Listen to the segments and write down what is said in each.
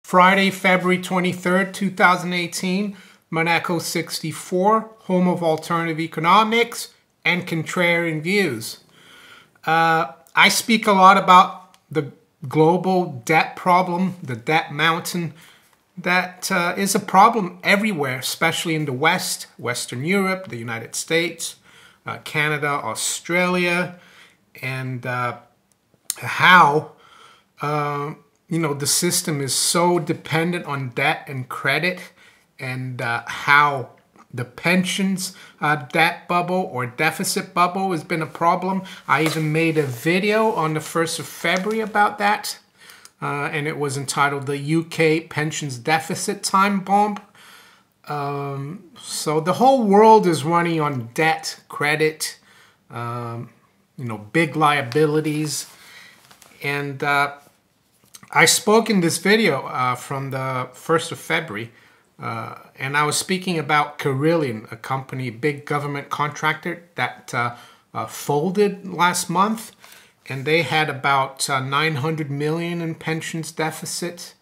Friday, February 23rd, 2018, Monaco 64, home of alternative economics and contrarian views. I speak a lot about the global debt problem, the debt mountain that is a problem everywhere, especially in the West, Western Europe, the United States, Canada, Australia, and how the system is so dependent on debt and credit, and how the pensions debt bubble or deficit bubble has been a problem. I even made a video on the 1st of February about that, and it was entitled "The UK Pensions Deficit Time Bomb." So the whole world is running on debt, credit, big liabilities, and I spoke in this video from the 1st of February, and I was speaking about Carillion, a company, big government contractor that folded last month, and they had about 900 million in pensions deficit.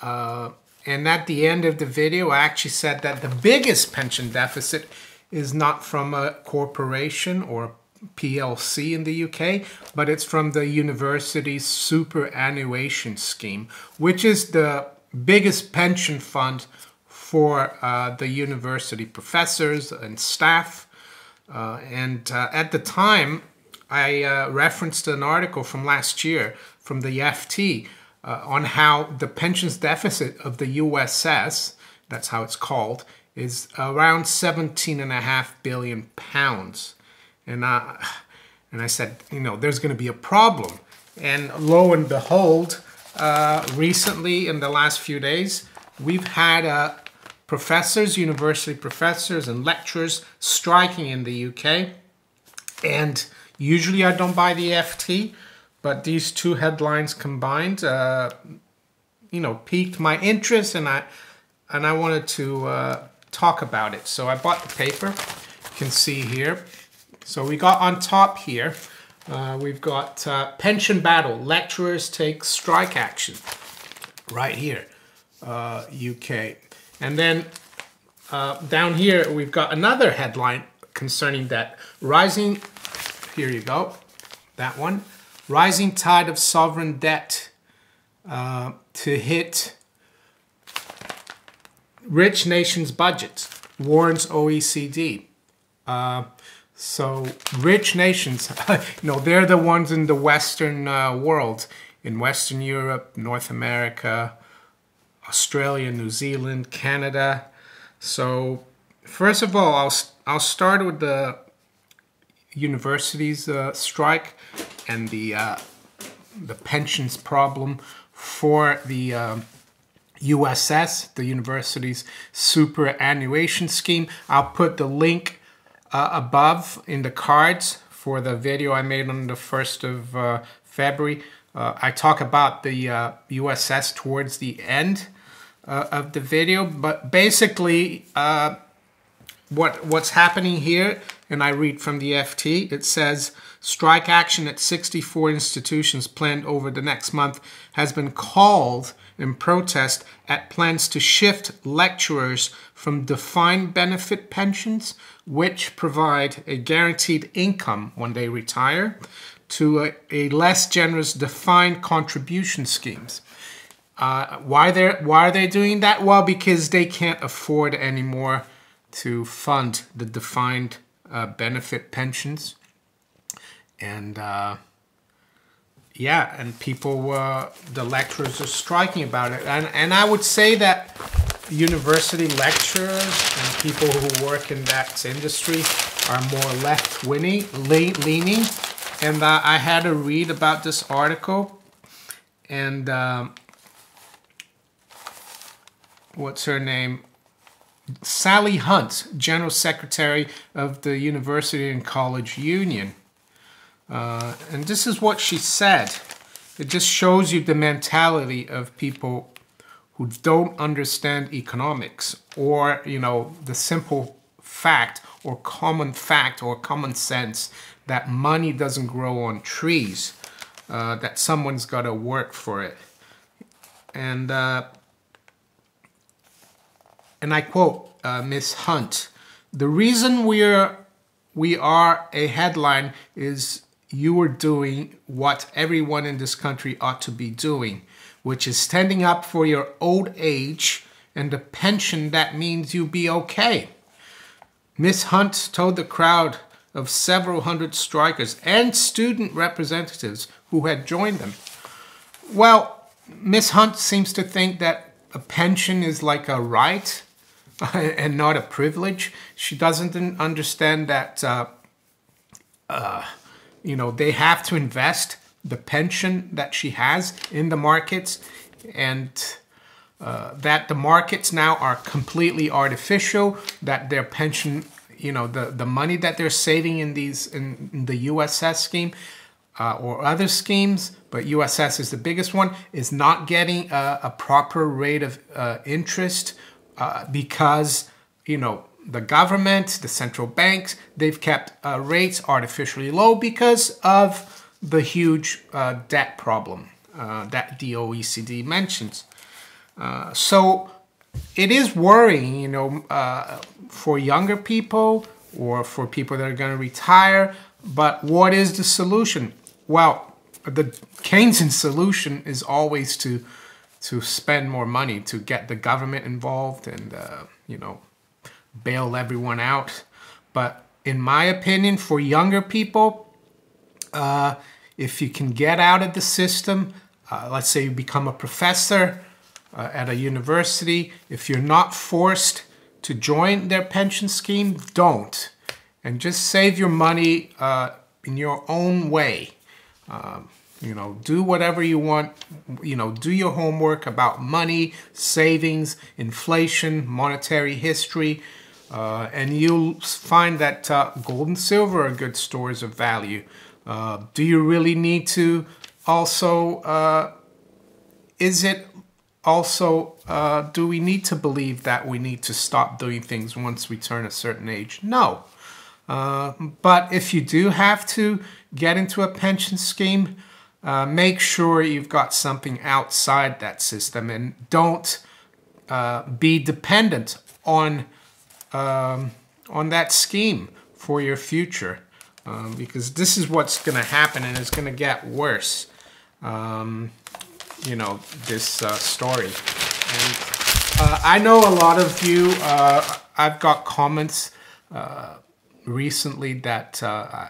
And at the end of the video, I actually said that the biggest pension deficit is not from a corporation or PLC in the UK, but it's from the university's superannuation scheme, which is the biggest pension fund for the university professors and staff. And at the time, I referenced an article from last year from the FT on how the pensions deficit of the USS, that's how it's called, is around 17.5 billion pounds. And I said, there's going to be a problem. And lo and behold, recently in the last few days, we've had professors, university professors and lecturers striking in the UK. And usually I don't buy the FT, but these two headlines combined, piqued my interest, and I wanted to talk about it. So I bought the paper. You can see here. So we got on top here, we've got pension battle, lecturers take strike action, right here, UK. And then down here, we've got another headline concerning that. Rising, here you go, that one. Rising tide of sovereign debt to hit rich nations' budgets, warns OECD. So rich nations, they're the ones in the Western world, in Western Europe, North America, Australia, New Zealand, Canada. So first of all, I'll start with the universities strike and the pensions problem for the USS, the university's superannuation scheme. I'll put the link above in the cards for the video I made on the 1st of February. I talk about the USS towards the end of the video, but basically what's happening here, and I read from the FT, it says, strike action at 64 institutions planned over the next month has been called in protest at plans to shift lecturers from defined benefit pensions, which provide a guaranteed income when they retire, to a less generous defined contribution schemes. Why are they doing that? Well, because they can't afford anymore to fund the defined benefit pensions. And and people, the lecturers are striking about it. And I would say that university lecturers and people who work in that industry are more left-leaning. And I had to read about this article. And what's her name? Sally Hunt, General Secretary of the University and College Union. And this is what she said. It just shows you the mentality of people who don't understand economics, or, the simple fact or common sense that money doesn't grow on trees, that someone's got to work for it. And and I quote Ms. Hunt, "The reason we are a headline is you are doing what everyone in this country ought to be doing, which is standing up for your old age and a pension that means you be okay." Ms. Hunt told the crowd of several hundred strikers and student representatives who had joined them. Well, Ms. Hunt seems to think that a pension is like a right and not a privilege. She doesn't understand that they have to invest the pension that she has in the markets, and that the markets now are completely artificial, that their pension, the money that they're saving in the USS scheme or other schemes, but USS is the biggest one, is not getting a proper rate of interest because, the government, the central banks, they've kept rates artificially low because of the huge debt problem that the OECD mentions. So it is worrying, for younger people or for people that are going to retire. But what is the solution? Well, the Keynesian solution is always to spend more money, to get the government involved and, bail everyone out. But in my opinion, for younger people, if you can get out of the system, let's say you become a professor at a university, if you're not forced to join their pension scheme, don't. And just save your money in your own way. Do whatever you want, do your homework about money, savings, inflation, monetary history, and you'll find that gold and silver are good stores of value. Do you really need to also, do we need to believe that we need to stop doing things once we turn a certain age? No. But if you do have to get into a pension scheme, make sure you've got something outside that system, and don't be dependent on that scheme for your future, because this is what's going to happen, and it's going to get worse. This story. And I know a lot of you, I've got comments recently that, I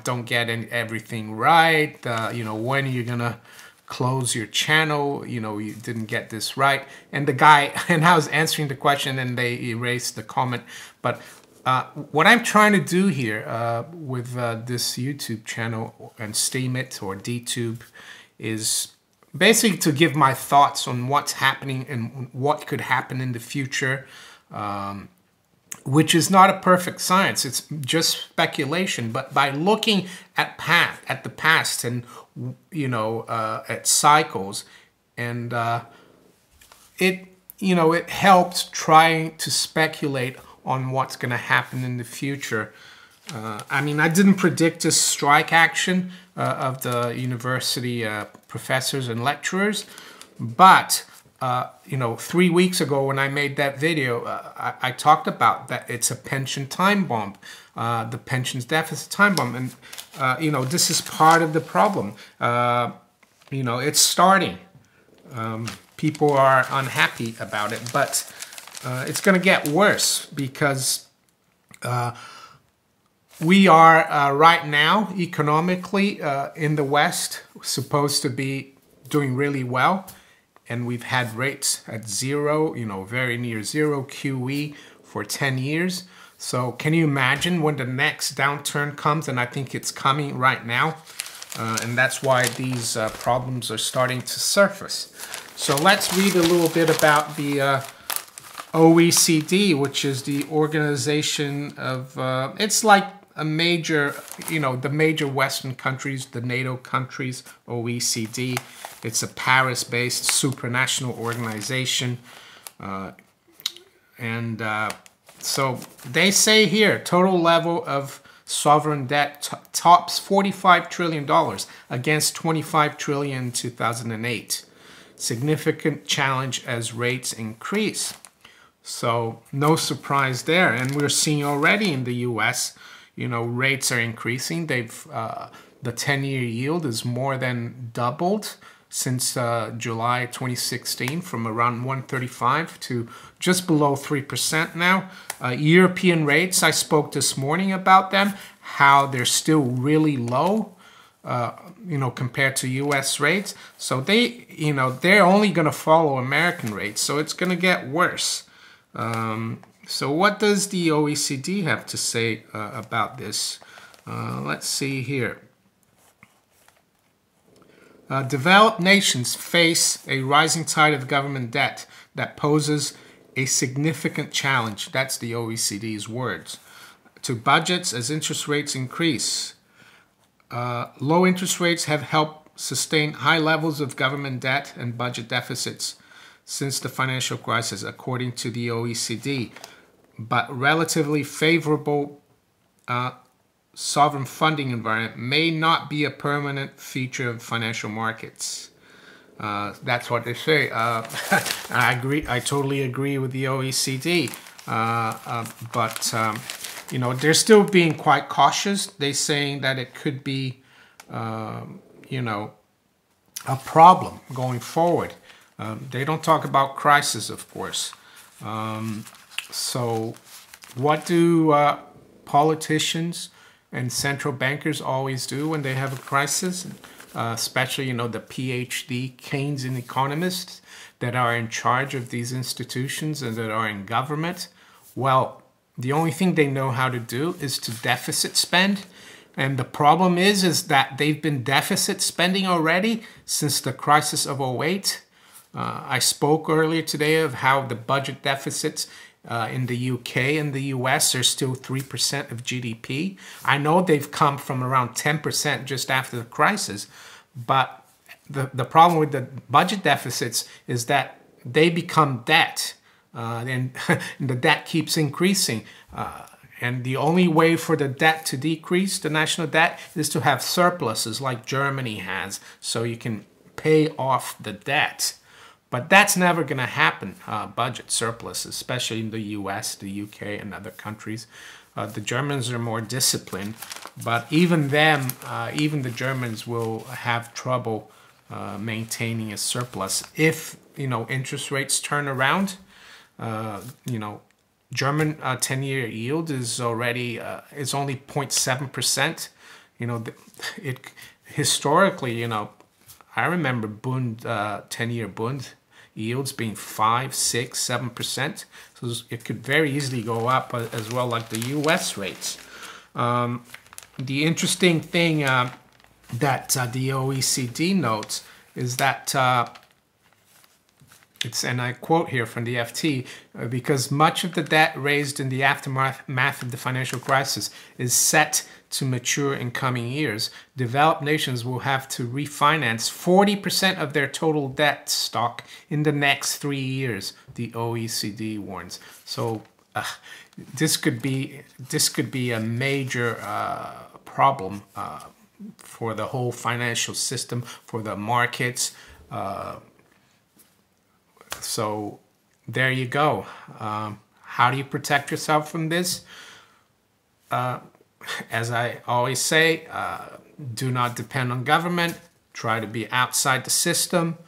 don't get everything right. When are you going to close your channel? You didn't get this right. And I was answering the question and they erased the comment. But what I'm trying to do here with this YouTube channel and Steam It or DTube is basically to give my thoughts on what's happening and what could happen in the future, which is not a perfect science. It's just speculation. But by looking at the past and, at cycles, and it helps trying to speculate on what's going to happen in the future. I didn't predict this strike action of the university professors and lecturers, but 3 weeks ago when I made that video, I talked about that it's a pension time bomb, the pensions deficit time bomb, and this is part of the problem. It's starting. People are unhappy about it, but it's going to get worse because we are right now economically in the West supposed to be doing really well, and we've had rates at zero, very near zero QE for 10 years. So can you imagine when the next downturn comes? And I think it's coming right now, and that's why these problems are starting to surface. So let's read a little bit about the OECD, which is the organization of, it's like a major, the major Western countries, the NATO countries, OECD. It's a Paris-based supranational organization. So they say here, total level of sovereign debt tops $45 trillion against $25 trillion in 2008. Significant challenge as rates increase. So no surprise there. And we're seeing already in the US, rates are increasing. The 10-year yield is more than doubled since July 2016, from around 135 to just below 3% now. European rates, I spoke this morning about them, how they're still really low, compared to US rates. So they're only going to follow American rates. So it's going to get worse. So what does the OECD have to say about this? Let's see here. Developed nations face a rising tide of government debt that poses a significant challenge, that's the OECD's words, to budgets as interest rates increase. Low interest rates have helped sustain high levels of government debt and budget deficits since the financial crisis, according to the OECD. But relatively favorable sovereign funding environment may not be a permanent feature of financial markets. That's what they say. I agree. I totally agree with the OECD. But they're still being quite cautious. They're saying that it could be, a problem going forward. They don't talk about crisis, of course. So what do politicians and central bankers always do when they have a crisis? Especially, the PhD Keynesian economists that are in charge of these institutions and that are in government. Well, the only thing they know how to do is to deficit spend. And the problem is that they've been deficit spending already since the crisis of 2008. I spoke earlier today of how the budget deficits in the UK and the US are still 3% of GDP. I know they've come from around 10% just after the crisis, but the problem with the budget deficits is that they become debt, and the debt keeps increasing. And the only way for the debt to decrease, the national debt, is to have surpluses like Germany has, so you can pay off the debt. But that's never going to happen, budget surplus, especially in the US, the UK, and other countries. The Germans are more disciplined, but even the Germans will have trouble maintaining a surplus if, interest rates turn around. German 10-year yield is already is only 0.7%. Historically, I remember Bund 10-year Bund yields being 5, 6, 7%. So it could very easily go up as well, like the US rates. The interesting thing that the OECD notes is that and I quote here from the FT, because much of the debt raised in the aftermath of the financial crisis is set to mature in coming years, developed nations will have to refinance 40% of their total debt stock in the next 3 years, the OECD warns. So this could be a major problem for the whole financial system, for the markets. So there you go. How do you protect yourself from this? As I always say, do not depend on government. Try to be outside the system.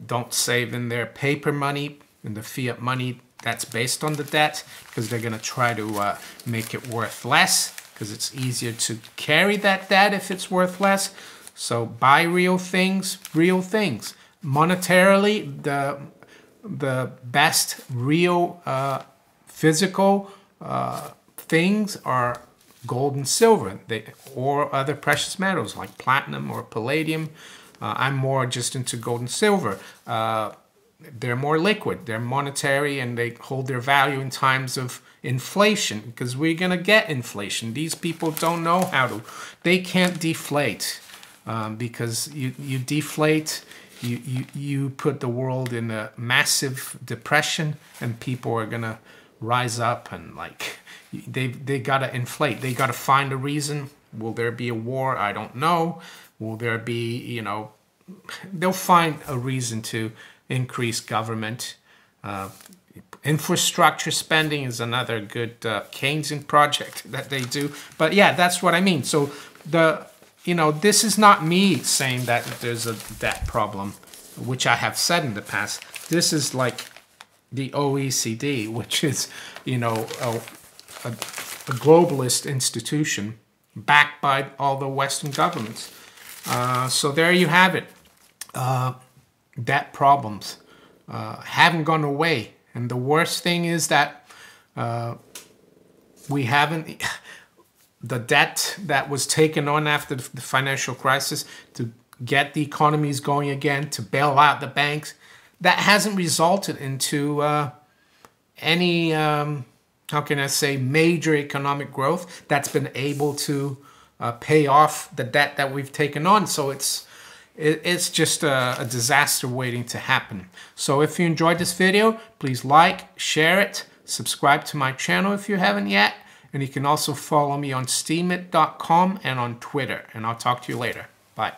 Don't save in their paper money, in the fiat money that's based on the debt, because they're going to try to make it worth less, because it's easier to carry that debt if it's worth less. So buy real things, Monetarily, the best real physical things are gold and silver, or other precious metals like platinum or palladium. I'm more just into gold and silver. They're more liquid, they're monetary, and they hold their value in times of inflation, because we're going to get inflation. These people don't know how to. They can't deflate, because you deflate, you put the world in a massive depression, and people are going to rise up and they got to inflate. They got to find a reason. Will there be a war? I don't know. Will there be, they'll find a reason to increase government. Infrastructure spending is another good Keynesian project that they do. But yeah, that's what I mean. So this is not me saying that there's a debt problem, which I have said in the past. This is like the OECD, which is, a globalist institution backed by all the Western governments. So there you have it. Debt problems haven't gone away. And the worst thing is that we haven't, the debt that was taken on after the financial crisis to get the economies going again, to bail out the banks, that hasn't resulted into any, how can I say, major economic growth that's been able to pay off the debt that we've taken on. So it's just a disaster waiting to happen. So if you enjoyed this video, please like, share it, subscribe to my channel if you haven't yet, and you can also follow me on steemit.com and on Twitter, and I'll talk to you later. Bye.